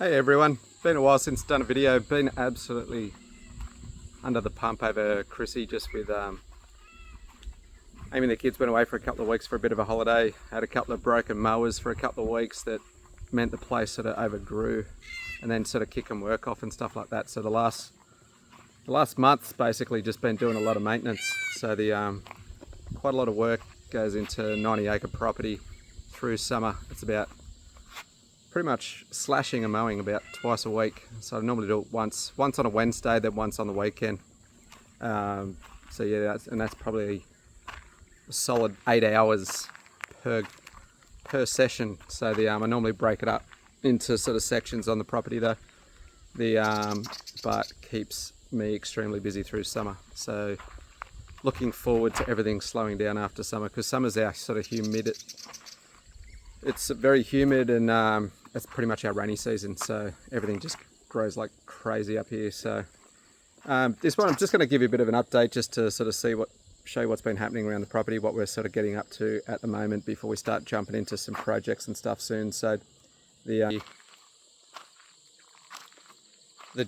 Hey everyone, been a while since done a video. Been absolutely under the pump over Chrissy, just with Amy and the kids went away for a couple of weeks for a bit of a holiday. Had a couple of broken mowers for a couple of weeks that meant the place sort of overgrew, and then sort of kicking work off and stuff like that. So the last month's basically just been doing a lot of maintenance. So the quite a lot of work goes into 90-acre property through summer. It's about pretty much slashing and mowing about twice a week. So I normally do it once on a Wednesday, then once on the weekend. So yeah, that's probably a solid 8 hours per session. So I normally break it up into sort of sections on the property though. But keeps me extremely busy through summer. So looking forward to everything slowing down after summer, because summer's our sort of humid. It's very humid, and it's pretty much our rainy season, so everything just grows like crazy up here. So this one I'm just going to give you a bit of an update, just to sort of show you what's been happening around the property, what we're sort of getting up to at the moment before we start jumping into some projects and stuff soon. So the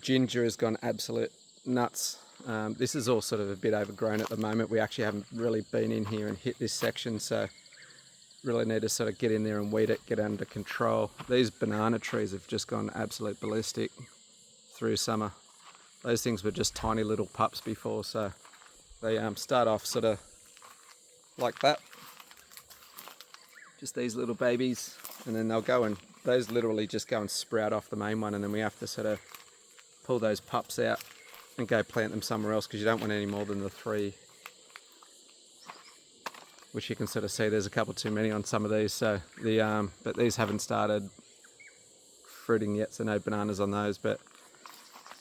ginger has gone absolute nuts. This is all sort of a bit overgrown at the moment. We actually haven't really been in here and hit this section, so really need to sort of get in there and weed it, get under control. These banana trees have just gone absolute ballistic through summer. Those things were just tiny little pups before, so they start off sort of like that, just these little babies, and then they'll go and those literally just go and sprout off the main one, and then we have to sort of pull those pups out and go plant them somewhere else, because you don't want any more than the 3, which you can sort of see there's a couple too many on some of these. So but these haven't started fruiting yet, so no bananas on those. But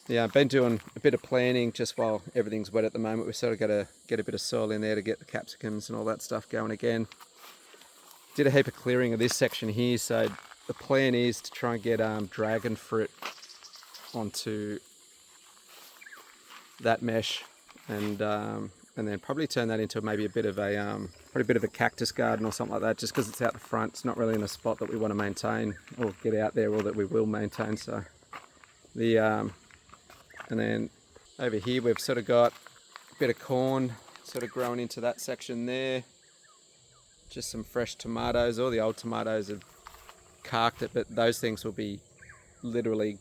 yeah, I've been doing a bit of planting just while everything's wet at the moment. We've sort of got to get a bit of soil in there to get the capsicums and all that stuff going again. Did a heap of clearing of this section here, so the plan is to try and get dragon fruit onto that mesh, and then probably turn that into maybe a bit of a cactus garden or something like that, just because it's out the front. It's not really in a spot that we want to maintain or get out there, or that we will maintain. So and then over here we've sort of got a bit of corn sort of growing into that section there. Just some fresh tomatoes. All the old tomatoes have carked it, but those things will be literally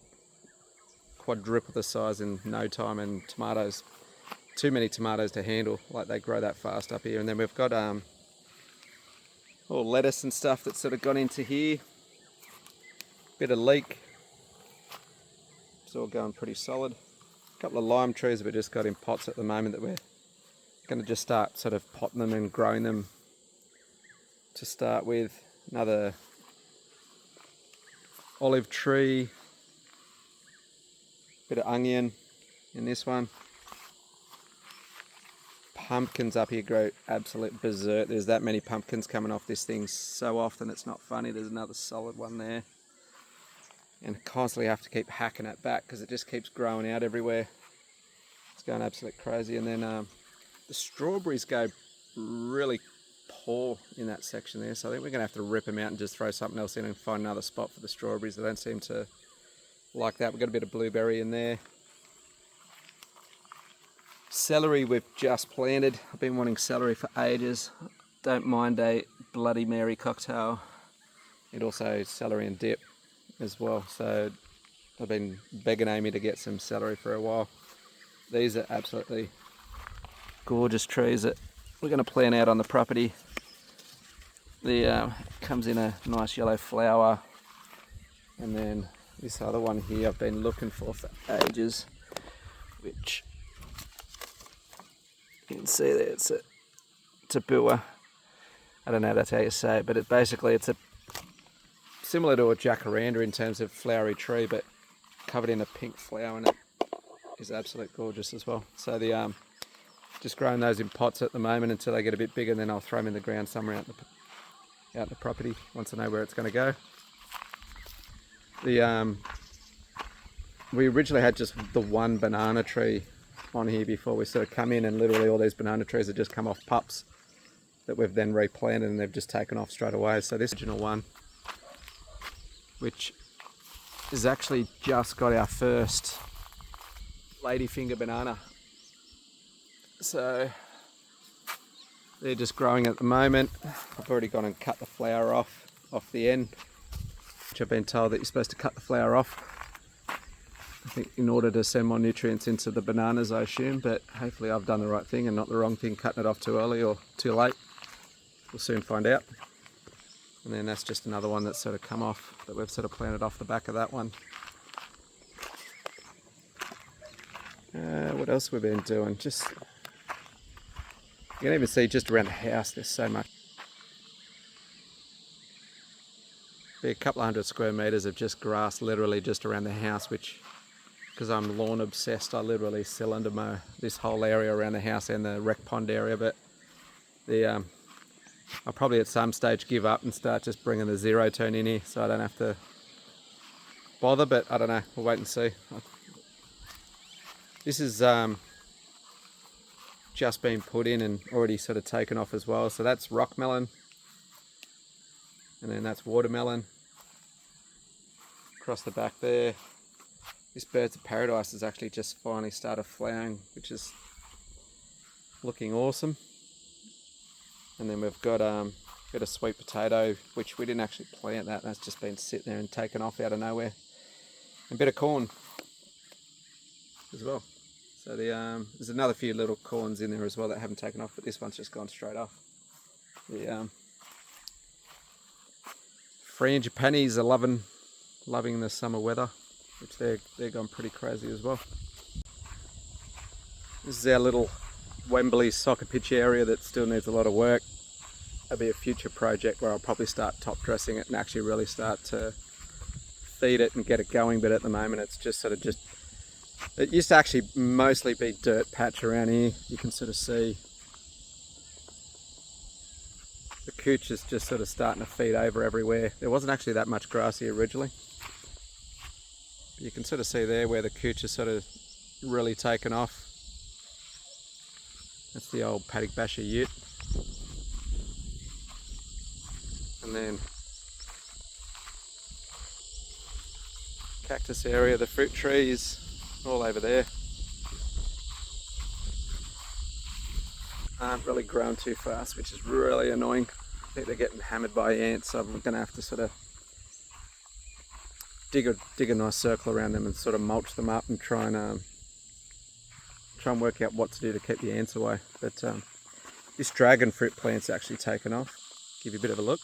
quadruple the size in no time, and tomatoes, too many tomatoes to handle, like they grow that fast up here. And then we've got all lettuce and stuff that's sort of gone into here. Bit of leek. It's all going pretty solid. A couple of lime trees we've just got in pots at the moment that we're going to just start sort of potting them and growing them to start with. Another olive tree. Bit of onion in this one. Pumpkins up here grow absolute berserk. There's that many pumpkins coming off this thing so often, it's not funny. There's another solid one there, and constantly have to keep hacking it back because it just keeps growing out everywhere. It's going absolute crazy. And then the strawberries go really poor in that section there, so I think we're going to have to rip them out and just throw something else in and find another spot for the strawberries. They don't seem to like that. We've got a bit of blueberry in there. Celery we've just planted. I've been wanting celery for ages. Don't mind a Bloody Mary cocktail. It also celery and dip as well. So I've been begging Amy to get some celery for a while. These are absolutely gorgeous trees that we're going to plant out on the property. The comes in a nice yellow flower, and then this other one here I've been looking for ages, which you can see there, it's a bua. I don't know that's how you say it, but it's a similar to a jacaranda in terms of flowery tree, but covered in a pink flower, and it is absolutely gorgeous as well. So just growing those in pots at the moment until they get a bit bigger, and then I'll throw them in the ground somewhere out in the property once I know where it's going to go. We originally had just the one banana tree on here before we sort of come in, and literally all these banana trees have just come off pups that we've then replanted, and they've just taken off straight away. So this original one, which has actually just got our first ladyfinger banana. So they're just growing at the moment. I've already gone and cut the flower off the end, which I've been told that you're supposed to cut the flower off, I think, in order to send more nutrients into the bananas, I assume, but hopefully I've done the right thing and not the wrong thing, cutting it off too early or too late. We'll soon find out. And then that's just another one that's sort of come off, that we've sort of planted off the back of that one. What else we've been doing? Just, you can even see just around the house there's so much. Be a couple of 100 square metres of just grass literally just around the house, which, because I'm lawn obsessed, I literally cylinder mow this whole area around the house and the rec pond area. But I'll probably at some stage give up and start just bringing the zero turn in here so I don't have to bother, but I don't know, we'll wait and see. This is just been put in and already sort of taken off as well. So that's rock melon, and then that's watermelon across the back there. This Birds of Paradise has actually just finally started flowering, which is looking awesome. And then we've got a sweet potato, which we didn't actually plant that. That's just been sitting there and taken off out of nowhere. And a bit of corn as well. So there's another few little corns in there as well that haven't taken off, but this one's just gone straight off. The frangipanis are loving the summer weather, which they're gone pretty crazy as well. This is our little Wembley soccer pitch area that still needs a lot of work. That'll be a future project where I'll probably start top dressing it and actually really start to feed it and get it going, but at the moment it's just sort of it used to actually mostly be dirt patch around here. You can sort of see the cooch is just sort of starting to feed over everywhere. There wasn't actually that much grass here originally. But you can sort of see there where the cooch is sort of really taken off. That's the old paddock basher ute. And then cactus area, the fruit trees, all over there. Aren't really growing too fast, which is really annoying. I think they're getting hammered by ants, so I'm going to have to sort of dig a nice circle around them and sort of mulch them up and try and work out what to do to keep the ants away. But this dragon fruit plant's actually taken off. Give you a bit of a look.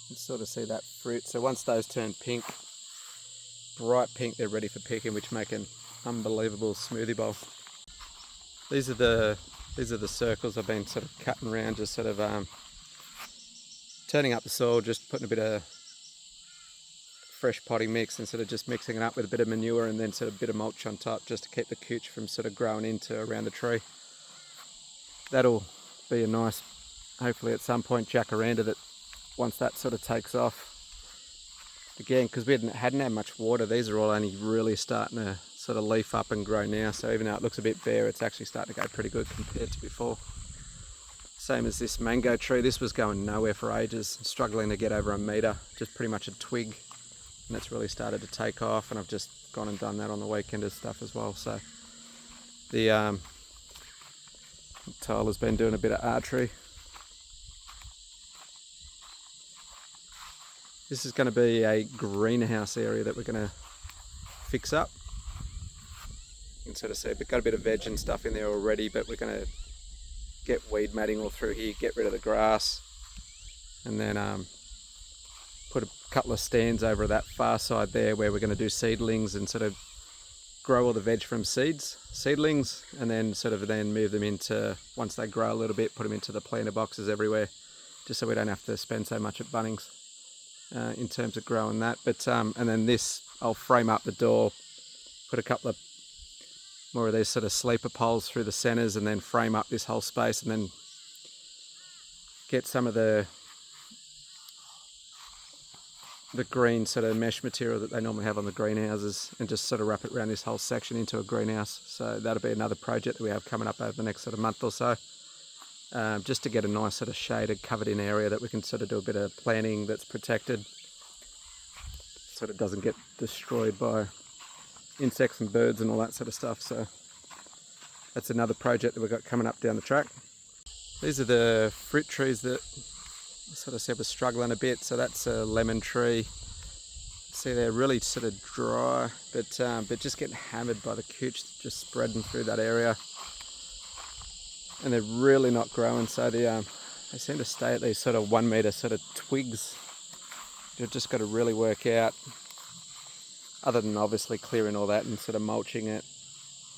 You can sort of see that fruit. So once those turn pink, bright pink, they're ready for picking, which make an unbelievable smoothie bowl. These are the circles I've been sort of cutting around, just sort of turning up the soil, just putting a bit of fresh potting mix and sort of just mixing it up with a bit of manure and then sort of a bit of mulch on top, just to keep the cooch from sort of growing into around the tree. That'll be a nice, hopefully at some point, jacaranda that once that sort of takes off. Again, because we hadn't had much water, these are all only really starting to sort of leaf up and grow now, so even though it looks a bit bare, it's actually starting to go pretty good compared to before. Same as this mango tree, this was going nowhere for ages, struggling to get over a metre, just pretty much a twig, and it's really started to take off, and I've just gone and done that on the weekend as stuff as well. So the Tyler's been doing a bit of archery. This is going to be a greenhouse area that we're going to fix up. You can sort of see we've got a bit of veg and stuff in there already, but we're going to get weed matting all through here, get rid of the grass, and then put a couple of stands over that far side there where we're going to do seedlings and sort of grow all the veg from seedlings, and then sort of then move them into, once they grow a little bit, put them into the planter boxes everywhere, just so we don't have to spend so much at Bunnings. In terms of growing that, but and then this, I'll frame up the door, put a couple of more of these sort of sleeper poles through the centres, and then frame up this whole space, and then get some of the the green sort of mesh material that they normally have on the greenhouses and just sort of wrap it around this whole section into a greenhouse. So that'll be another project that we have coming up over the next sort of month or so, just to get a nice sort of shaded, covered in area that we can sort of do a bit of planting that's protected, so it doesn't get destroyed by insects and birds and all that sort of stuff. So that's another project that we've got coming up down the track. These are the fruit trees that I sort of said was struggling a bit. So that's a lemon tree. See, they're really sort of dry, but just getting hammered by the cooch just spreading through that area, and they're really not growing. So they seem to stay at these sort of 1 meter sort of twigs. You've just got to really work out, other than obviously clearing all that and sort of mulching it,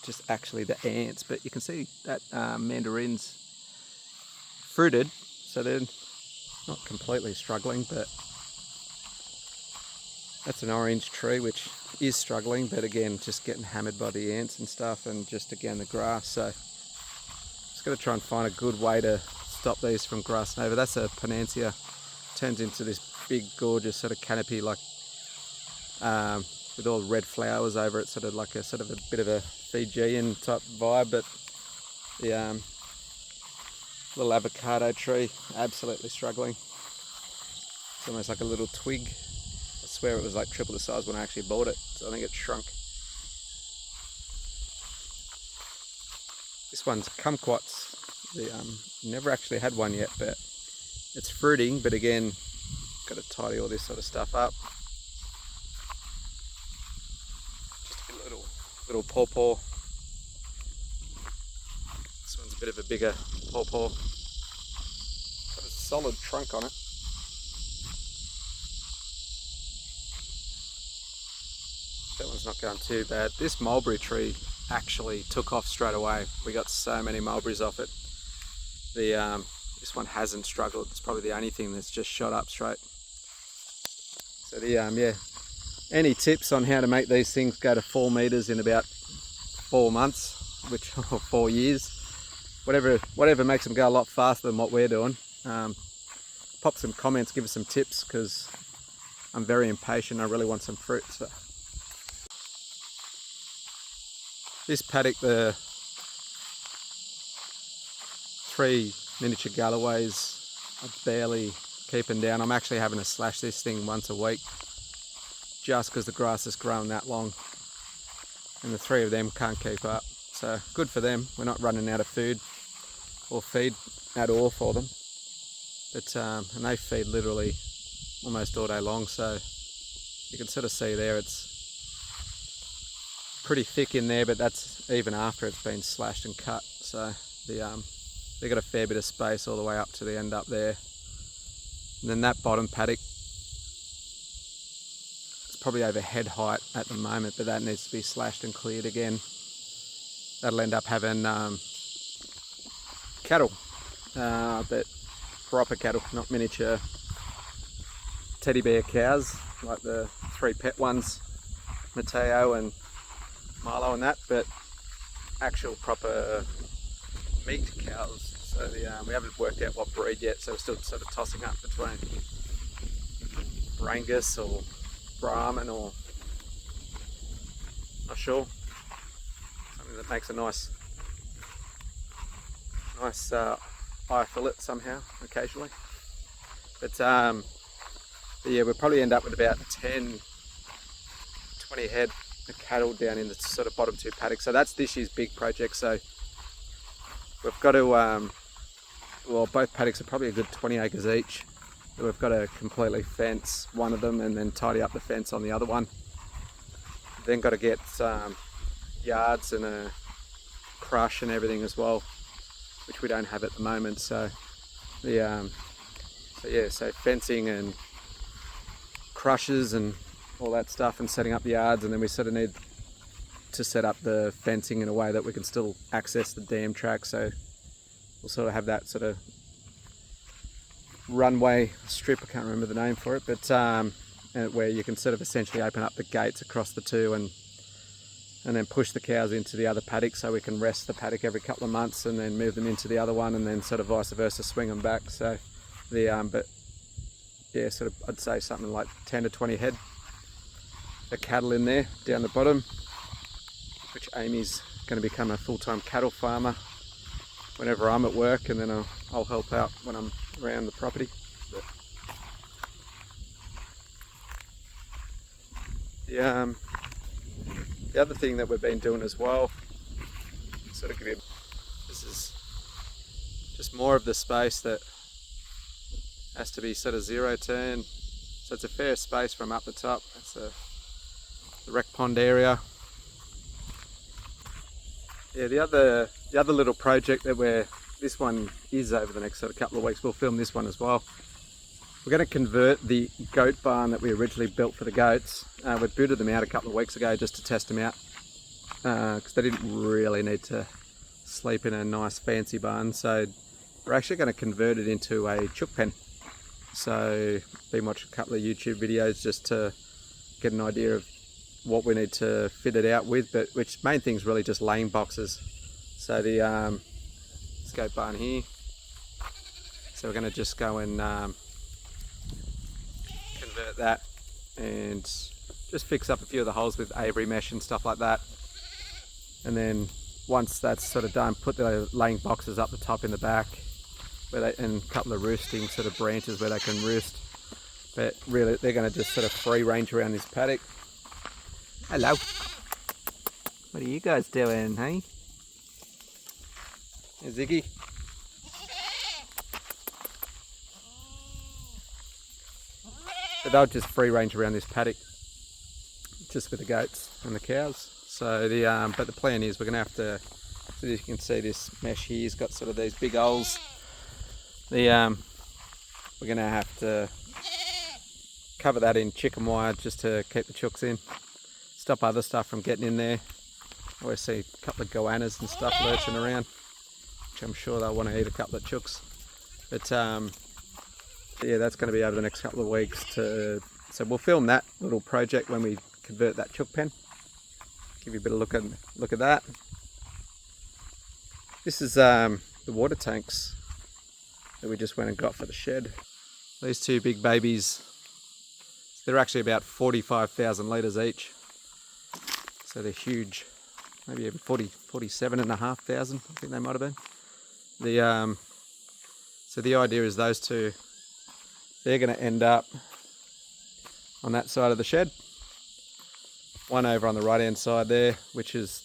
just actually the ants. But you can see that mandarin's fruited, so they're not completely struggling, but that's an orange tree which is struggling, but again just getting hammered by the ants and stuff, and just again the grass. So just got to try and find a good way to stop these from grassing over. That's a Panacea, turns into this big gorgeous sort of canopy, like with all red flowers over it, sort of like a bit of a Fijian type vibe. But the little avocado tree, absolutely struggling. It's almost like a little twig. I swear it was like triple the size when I actually bought it, so I think it shrunk. This one's kumquats. Never actually had one yet, but it's fruiting, but again, got to tidy all this sort of stuff up. Just a little pawpaw. This one's a bit of a bigger pawpaw. Got a solid trunk on it. That one's not going too bad. This mulberry tree actually took off straight away. We got so many mulberries off it. This one hasn't struggled. It's probably the only thing that's just shot up straight. So yeah. Any tips on how to make these things go to 4 meters in about 4 months, or 4 years? Whatever makes them go a lot faster than what we're doing. Pop some comments, give us some tips, because I'm very impatient. I really want some fruit. So this paddock, the 3 miniature Galloways are barely keeping down. I'm actually having to slash this thing once a week, just because the grass is growing that long, and the 3 of them can't keep up. So good for them. We're not running out of food or feed at all for them. But and they feed literally almost all day long. So you can sort of see there, it's pretty thick in there, but that's even after it's been slashed and cut. So they've got a fair bit of space all the way up to the end up there. And then that bottom paddock, it's probably over head height at the moment, but that needs to be slashed and cleared again. That'll end up having cattle, but proper cattle, not miniature teddy bear cows like the 3 pet ones, Mateo and Milo and that, but actual proper meat cows. So we haven't worked out what breed yet, so we're still sort of tossing up between Brangus or Brahman, or not sure. Something that makes a nice eye fillet somehow, occasionally. But yeah, we'll probably end up with about 10-20 head of cattle down in the sort of bottom 2 paddocks. So that's this year's big project. So we've got to, well, both paddocks are probably a good 20 acres each. So we've got to completely fence one of them and then tidy up the fence on the other one. Then got to get yards and a crush and everything as well, which we don't have at the moment. So so fencing and crushes and all that stuff, and setting up the yards, and then we sort of need to set up the fencing in a way that we can still access the dam track. So we'll sort of have that sort of runway strip, I can't remember the name for it, but where you can sort of essentially open up the gates across the 2 and then push the cows into the other paddock, so we can rest the paddock every couple of months and then move them into the other one, and then sort of vice versa, swing them back. So but yeah, sort of, I'd say something like 10 to 20 head of cattle in there down the bottom, which Amy's going to become a full-time cattle farmer whenever I'm at work, and then I'll help out when I'm around the property. But the other thing that we've been doing as well, sort of give you, this is just more of the space that has to be sort of zero turn, so it's a fair space from up the top. That's the rec pond area. Yeah, the other little project that this one is over the next sort of couple of weeks, we'll film this one as well. We're going to convert the goat barn that we originally built for the goats. We booted them out a couple of weeks ago just to test them out, because they didn't really need to sleep in a nice fancy barn. So we're actually going to convert it into a chook pen. So been watching a couple of YouTube videos just to get an idea of what we need to fit it out with, but which main thing is really just laying boxes. So the goat barn here, so we're going to just go and convert that and just fix up a few of the holes with Avery mesh and stuff like that, and then once that's sort of done, put the laying boxes up the top in the back, and a couple of roosting sort of branches where they can roost. But really they're going to just sort of free range around this paddock. Hello, what are you guys doing, hey? Hey, Ziggy. But they'll just free range around this paddock, just with the goats and the cows. So but the plan is we're going to have to, so you can see this mesh here's got sort of these big holes. We're going to have to cover that in chicken wire just to keep the chooks in, stop other stuff from getting in there. I always see a couple of goannas and stuff lurching around, which I'm sure they'll want to eat a couple of chooks. But yeah, that's going to be over the next couple of weeks. So we'll film that little project when we convert that chook pen. Give you a bit of look at that. This is the water tanks that we just went and got for the shed. These two big babies, they're actually about 45,000 litres each. So they're huge, maybe even 47,500, I think they might have been. So the idea is those two, they're going to end up on that side of the shed. One over on the right hand side there, which is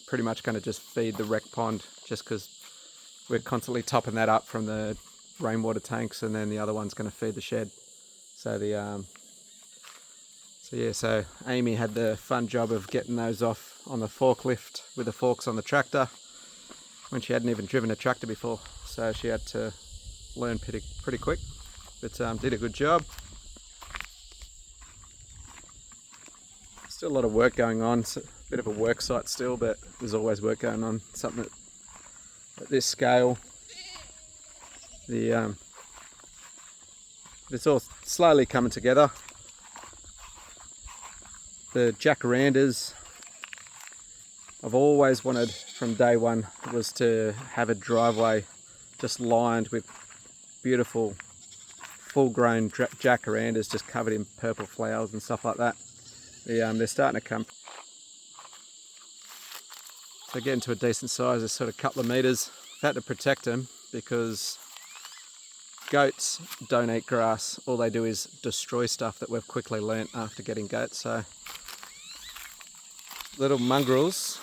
pretty much going to just feed the rec pond, just because we're constantly topping that up from the rainwater tanks, and then the other one's going to feed the shed. So so Amy had the fun job of getting those off on the forklift with the forks on the tractor when she hadn't even driven a tractor before. So she had to learn pretty quick, but did a good job. Still a lot of work going on. It's a bit of a work site still, but there's always work going on. Something at this scale. It's all slowly coming together. The jacarandas, I've always wanted from day one was to have a driveway just lined with beautiful full-grown jacarandas just covered in purple flowers and stuff like that. They're starting to come. So getting to a decent size, is sort of a couple of metres. I've had to protect them because goats don't eat grass. All they do is destroy stuff that we've quickly learnt after getting goats. So little mongrels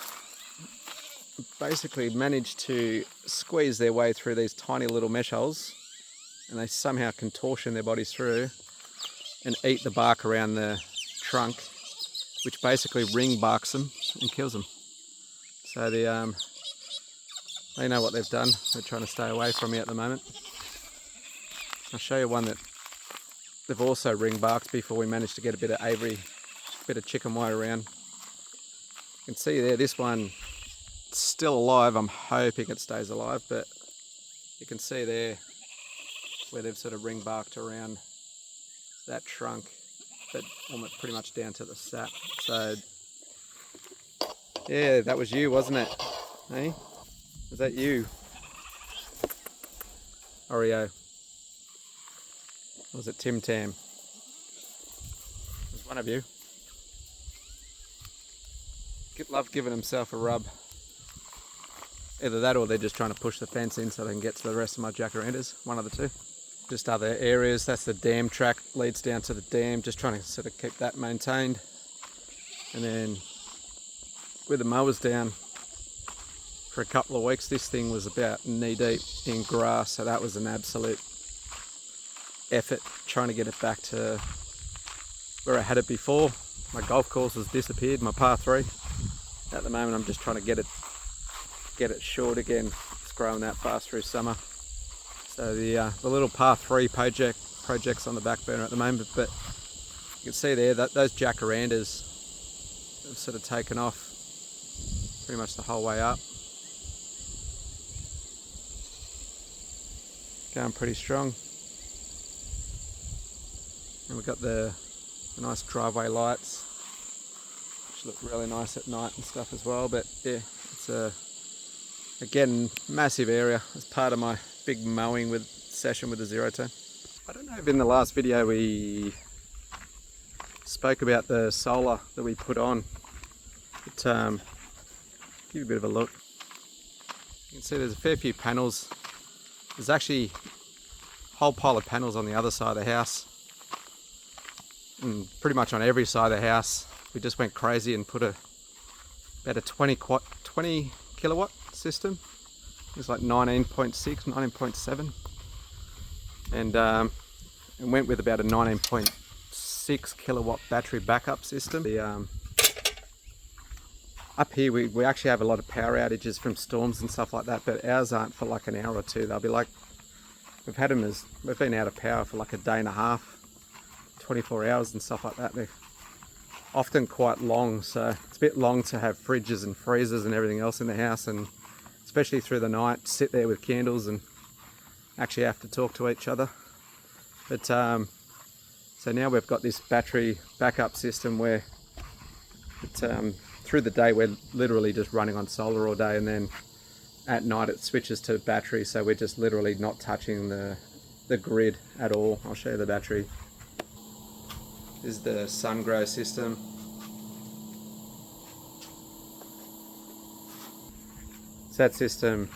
basically manage to squeeze their way through these tiny little mesh holes, and they somehow contortion their bodies through and eat the bark around the trunk, which basically ring barks them and kills them. So they know what they've done. They're trying to stay away from me at the moment. I'll show you one that they've also ring barked before we managed to get a bit of Avery, bit of chicken wire around. You can see there, this one still alive. I'm hoping it stays alive, but you can see there where they've sort of ring barked around that trunk, but almost pretty much down to the sap. So yeah, that was you, wasn't it? Hey, was that you, Oreo? Or was it Tim Tam? There's one of you. Love giving himself a rub. Either that or they're just trying to push the fence in so they can get to the rest of my jacarandas. One of the two. Just other areas. That's the dam track, leads down to the dam. Just trying to sort of keep that maintained. And then with the mowers down for a couple of weeks, this thing was about knee deep in grass. So that was an absolute effort trying to get it back to where I had it before. My golf course has disappeared, my par 3. At the moment I'm just trying to get it short again. It's growing that fast through summer. So the little par 3 project's on the back burner at the moment, but you can see there that those jacarandas have sort of taken off pretty much the whole way up. Going pretty strong. And we've got the nice driveway lights, which look really nice at night and stuff as well. But yeah, it's again, massive area as part of my big mowing session with the Zero Turn. I don't know if in the last video we spoke about the solar that we put on, but give you a bit of a look. You can see there's a fair few panels. There's actually a whole pile of panels on the other side of the house, and pretty much on every side of the house. We just went crazy and put about a 20 kilowatt system. It's like 19.6, 19.7, and went with about a 19.6 kilowatt battery backup system. Up here we actually have a lot of power outages from storms and stuff like that, but ours aren't for like an hour or two. They'll be like, we've been out of power for like a day and a half, 24 hours and stuff like that. They're often quite long, so it's a bit long to have fridges and freezers and everything else in the house, and especially through the night, sit there with candles and actually have to talk to each other. But so now we've got this battery backup system where through the day we're literally just running on solar all day, and then at night it switches to battery, so we're just literally not touching the grid at all. I'll show you the battery. This is the sun grow system. So that system,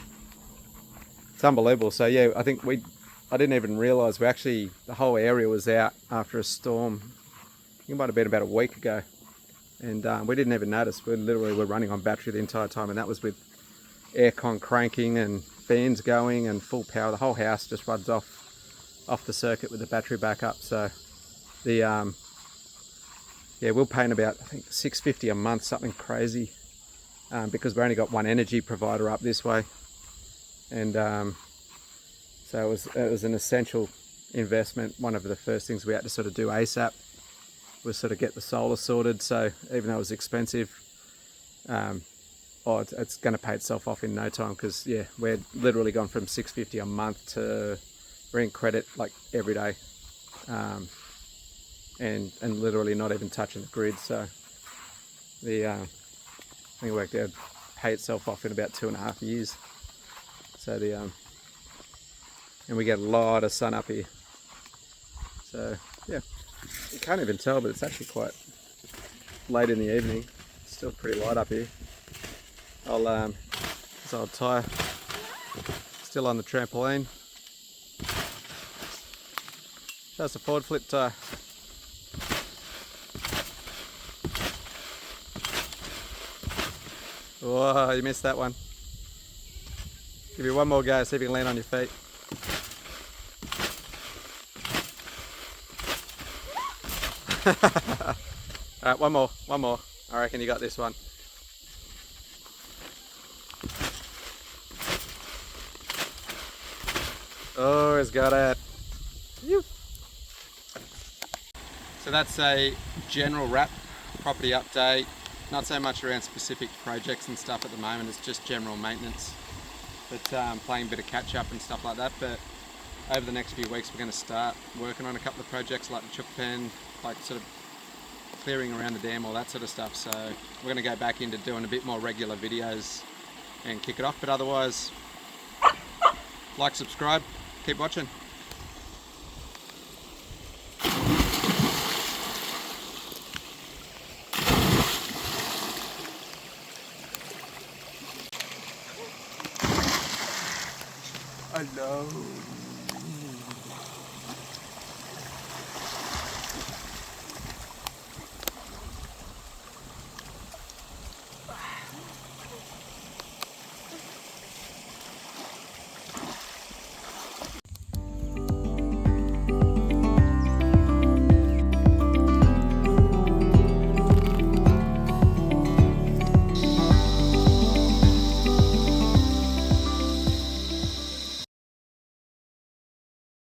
it's unbelievable. So yeah, I didn't even realise the whole area was out after a storm. It might have been about a week ago, and we didn't even notice. We literally were running on battery the entire time, and that was with aircon cranking and fans going and full power. The whole house just runs off the circuit with the battery backup. So the yeah, we're paying about, I think, $650 a month, something crazy, because we only got one energy provider up this way, and so it was an essential investment. One of the first things we had to sort of do ASAP was sort of get the solar sorted. So even though it was expensive, it's going to pay itself off in no time, because yeah, we're literally gone from $650 a month to we're in credit like every day. And literally not even touching the grid. So I think it worked out, pay itself off in about 2.5 years. So and we get a lot of sun up here. So yeah, you can't even tell, but it's actually quite late in the evening. It's still pretty light up here. This old tyre still on the trampoline. That's a forward flip tyre. Whoa, you missed that one. Give you one more go, see if you can land on your feet. Alright, one more. I reckon you got this one. Oh, he's got it. So that's a general wrap, property update. Not so much around specific projects and stuff at the moment, it's just general maintenance. But playing a bit of catch up and stuff like that. But over the next few weeks we're going to start working on a couple of projects like the chook pen, like sort of clearing around the dam, all that sort of stuff. So we're going to go back into doing a bit more regular videos and kick it off. But otherwise, like, subscribe, keep watching. alone.